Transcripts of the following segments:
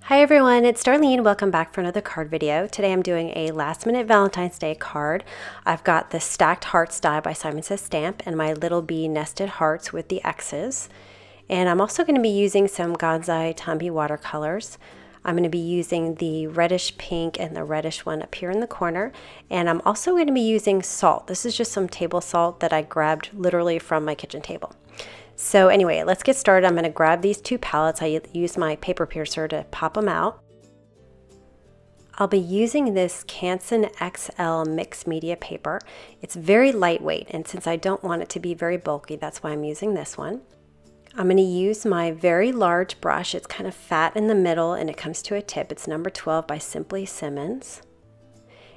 Hi everyone, it's Darlene. Welcome back for another card video. Today I'm doing a last minute Valentine's Day card. I've got the Stacked Hearts die by Simon Says Stamp and my Little Bee nested hearts with the X's. And I'm also going to be using some God's Eye Tumby watercolors. I'm going to be using the reddish pink and the reddish one up here in the corner. And I'm also going to be using salt. This is just some table salt that I grabbed literally from my kitchen table. So anyway, let's get started. I'm going to grab these two palettes. I use my paper piercer to pop them out. I'll be using this Canson XL mixed media paper. It's very lightweight, and since I don't want it to be very bulky, that's why I'm using this one. I'm going to use my very large brush. It's kind of fat in the middle and it comes to a tip. It's number 12 by Simply Simmons.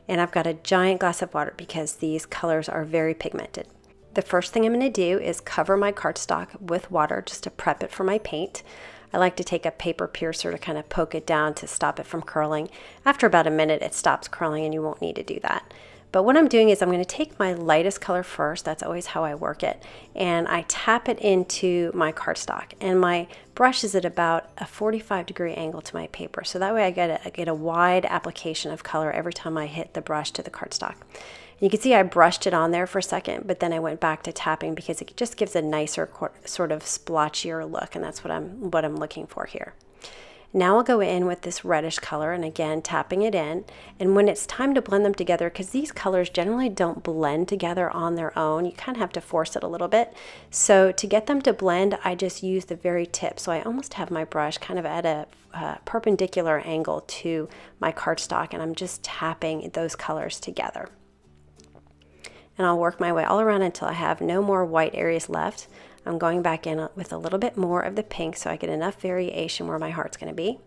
And I've got a giant glass of water because these colors are very pigmented. The first thing I'm going to do is cover my cardstock with water just to prep it for my paint. I like to take a paper piercer to kind of poke it down to stop it from curling. After about a minute it stops curling and you won't need to do that. But what I'm doing is I'm going to take my lightest color first. That's always how I work it. And I tap it into my cardstock. And my brush is at about a 45-degree angle to my paper. So that way I get a wide application of color every time I hit the brush to the cardstock. You can see I brushed it on there for a second, but then I went back to tapping because it just gives a nicer sort of splotchier look, and that's what I'm looking for here. Now I'll go in with this reddish color and again tapping it in, and when it's time to blend them together, because these colors generally don't blend together on their own, you kind of have to force it a little bit. So to get them to blend, I just use the very tip. So I almost have my brush kind of at a perpendicular angle to my cardstock, and I'm just tapping those colors together. And I'll work my way all around until I have no more white areas left. I'm going back in with a little bit more of the pink so I get enough variation where my heart's going to be.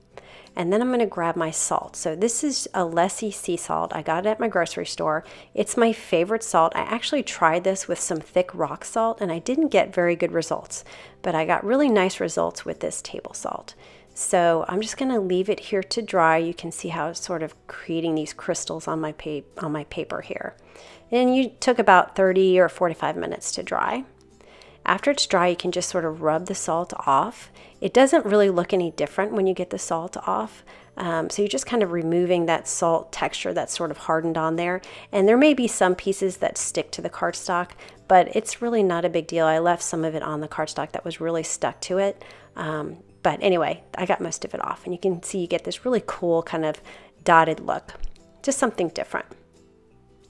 And then I'm going to grab my salt. So this is a Lessie sea salt. I got it at my grocery store. It's my favorite salt. I actually tried this with some thick rock salt and I didn't get very good results, but I got really nice results with this table salt. So I'm just going to leave it here to dry. You can see how it's sort of creating these crystals on my paper here. And you took about 30 or 45 minutes to dry. After it's dry, you can just sort of rub the salt off. It doesn't really look any different when you get the salt off. So you're just kind of removing that salt texture that's sort of hardened on there. And there may be some pieces that stick to the cardstock, but it's really not a big deal. I left some of it on the cardstock that was really stuck to it. But anyway, I got most of it off. And you can see you get this really cool kind of dotted look. Just something different.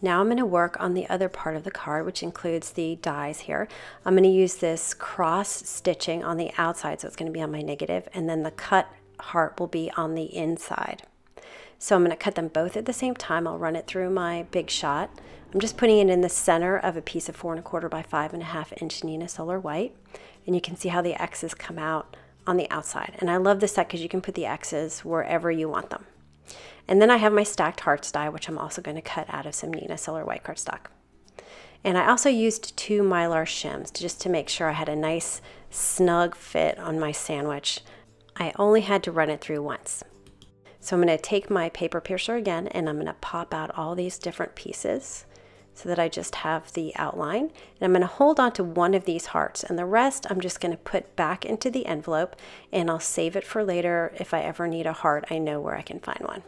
Now I'm going to work on the other part of the card, which includes the dies here. I'm going to use this cross stitching on the outside, so it's going to be on my negative, and then the cut heart will be on the inside. So I'm going to cut them both at the same time. I'll run it through my Big Shot. I'm just putting it in the center of a piece of 4 1/4 by 5.5 inch Nina Solar White, and you can see how the X's come out on the outside. And I love this set because you can put the X's wherever you want them. And then I have my Stacked Hearts die, which I'm also going to cut out of some Nina Solar White cardstock. And I also used 2 Mylar shims just to make sure I had a nice snug fit on my sandwich. I only had to run it through once. So I'm going to take my paper piercer again and I'm going to pop out all these different pieces so that I just have the outline. And I'm going to hold on to one of these hearts, and the rest I'm just going to put back into the envelope, and I'll save it for later. If I ever need a heart, I know where I can find one.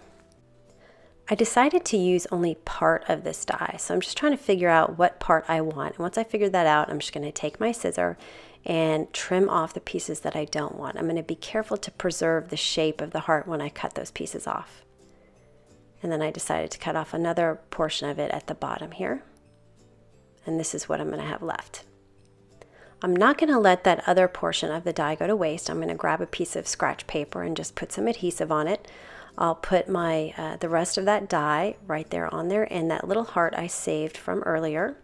I decided to use only part of this die, so I'm just trying to figure out what part I want. And once I figure that out, I'm just going to take my scissor and trim off the pieces that I don't want. I'm going to be careful to preserve the shape of the heart when I cut those pieces off. And then I decided to cut off another portion of it at the bottom here. And this is what I'm going to have left. I'm not going to let that other portion of the die go to waste. I'm going to grab a piece of scratch paper and just put some adhesive on it. I'll put my the rest of that die right there on there, and that little heart I saved from earlier,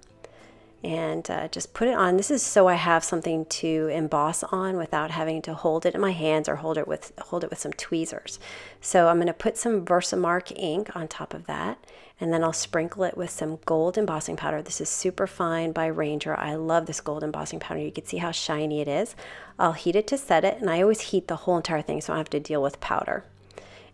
and just put it on. This is so I have something to emboss on without having to hold it in my hands or hold it with some tweezers. So I'm going to put some Versamark ink on top of that, and then I'll sprinkle it with some gold embossing powder. This is super fine by Ranger. I love this gold embossing powder. You can see how shiny it is. I'll heat it to set it, and I always heat the whole entire thing so I don't have to deal with powder.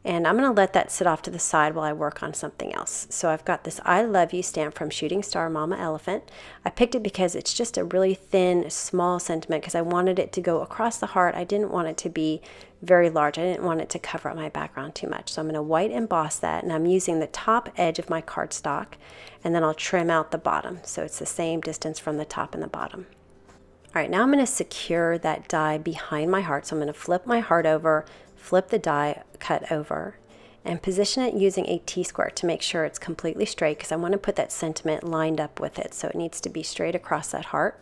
And I'm going to let that sit off to the side while I work on something else. So I've got this I Love You stamp from Shooting Star Mama Elephant. I picked it because it's just a really thin, small sentiment because I wanted it to go across the heart. I didn't want it to be very large. I didn't want it to cover up my background too much. So I'm going to white emboss that, and I'm using the top edge of my cardstock, and then I'll trim out the bottom. So it's the same distance from the top and the bottom. All right, now I'm going to secure that die behind my heart. So I'm going to flip my heart over, flip the die cut over, and position it using a T-square to make sure it's completely straight, because I want to put that sentiment lined up with it. So it needs to be straight across that heart.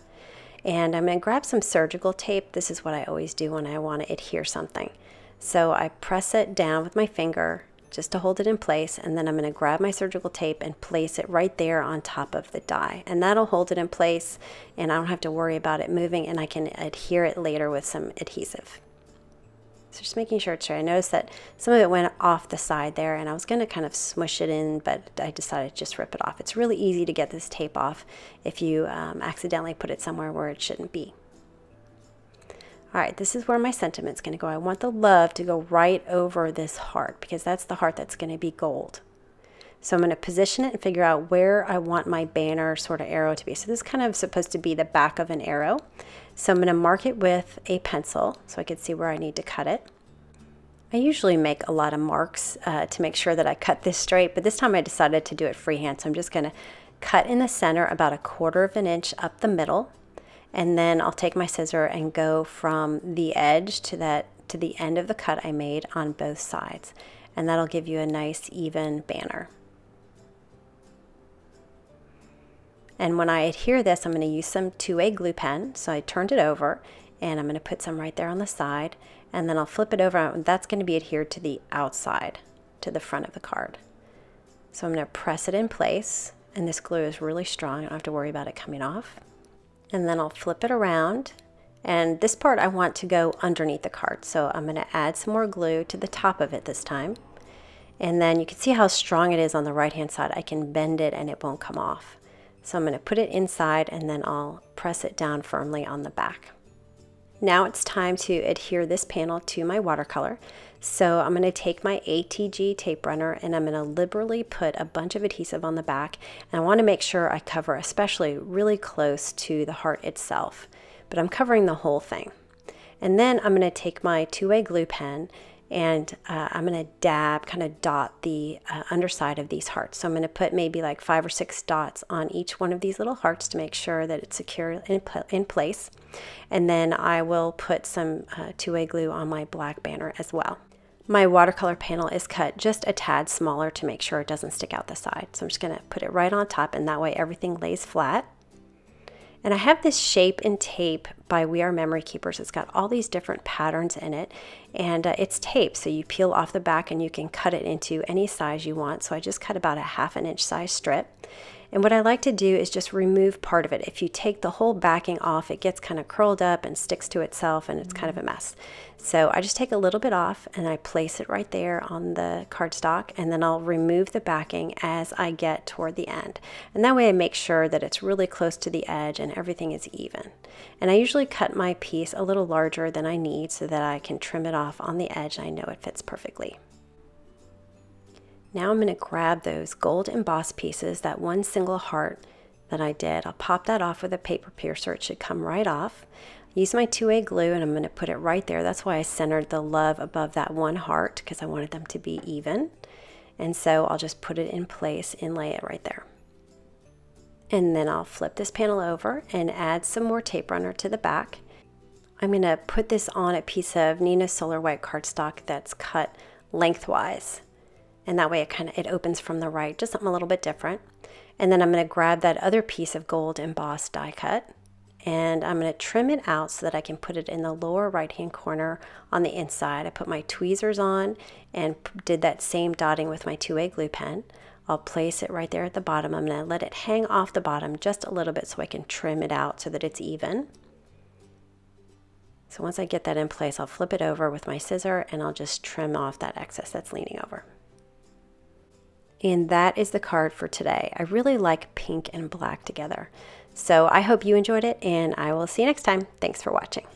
And I'm going to grab some surgical tape. This is what I always do when I want to adhere something. So I press it down with my finger just to hold it in place, and then I'm going to grab my surgical tape and place it right there on top of the die. And that'll hold it in place, and I don't have to worry about it moving, and I can adhere it later with some adhesive. So just making sure it's straight. I noticed that some of it went off the side there, and I was going to kind of smush it in, but I decided to just rip it off. It's really easy to get this tape off if you accidentally put it somewhere where it shouldn't be. All right, this is where my sentiment's going to go. I want the love to go right over this heart, because that's the heart that's going to be gold. So I'm going to position it and figure out where I want my banner sort of arrow to be. So this is kind of supposed to be the back of an arrow. So I'm going to mark it with a pencil so I can see where I need to cut it. I usually make a lot of marks to make sure that I cut this straight, but this time I decided to do it freehand. So I'm just going to cut in the center about 1/4 of an inch up the middle, and then I'll take my scissor and go from the edge to the end of the cut I made on both sides, and that'll give you a nice even banner. And when I adhere this, I'm going to use some 2A glue pen. So I turned it over, and I'm going to put some right there on the side, and then I'll flip it over, and that's going to be adhered to the outside, to the front of the card. So I'm going to press it in place, and this glue is really strong. I don't have to worry about it coming off. And then I'll flip it around, and this part I want to go underneath the card. So I'm going to add some more glue to the top of it this time. And then you can see how strong it is on the right-hand side. I can bend it and it won't come off. So I'm going to put it inside, and then I'll press it down firmly on the back. Now it's time to adhere this panel to my watercolor. So I'm going to take my ATG tape runner, and I'm going to liberally put a bunch of adhesive on the back. And I want to make sure I cover especially really close to the heart itself, but I'm covering the whole thing. And then I'm going to take my 2A glue pen, and I'm going to dab, kind of dot the underside of these hearts. So I'm going to put maybe like 5 or 6 dots on each one of these little hearts to make sure that it's secure in place. And then I will put some 2A glue on my black banner as well. My watercolor panel is cut just a tad smaller to make sure it doesn't stick out the side. So I'm just going to put it right on top, and that way everything lays flat. And I have this shape and tape by We Are Memory Keepers. It's got all these different patterns in it, and it's tape, so you peel off the back and you can cut it into any size you want. So I just cut about a 1/2 inch size strip. And what I like to do is just remove part of it. If you take the whole backing off, it gets kind of curled up and sticks to itself, and it's kind of a mess. So I just take a little bit off, and I place it right there on the cardstock, and then I'll remove the backing as I get toward the end. And that way I make sure that it's really close to the edge and everything is even. And I usually cut my piece a little larger than I need so that I can trim it off on the edge. I know it fits perfectly. Now I'm going to grab those gold embossed pieces, that one single heart that I did. I'll pop that off with a paper piercer. It should come right off. Use my 2A glue, and I'm going to put it right there. That's why I centered the love above that one heart, because I wanted them to be even. And so I'll just put it in place and lay it right there. And then I'll flip this panel over and add some more tape runner to the back. I'm going to put this on a piece of Nina Solar White cardstock that's cut lengthwise. And that way it opens from the right, just something a little bit different. And then I'm going to grab that other piece of gold embossed die cut, and I'm going to trim it out so that I can put it in the lower right hand corner on the inside. I put my tweezers on and did that same dotting with my 2A glue pen. I'll place it right there at the bottom. I'm going to let it hang off the bottom just a little bit so I can trim it out so that it's even. So once I get that in place, I'll flip it over with my scissor, and I'll just trim off that excess that's leaning over. And that is the card for today. I really like pink and black together. So I hope you enjoyed it, and I will see you next time. Thanks for watching.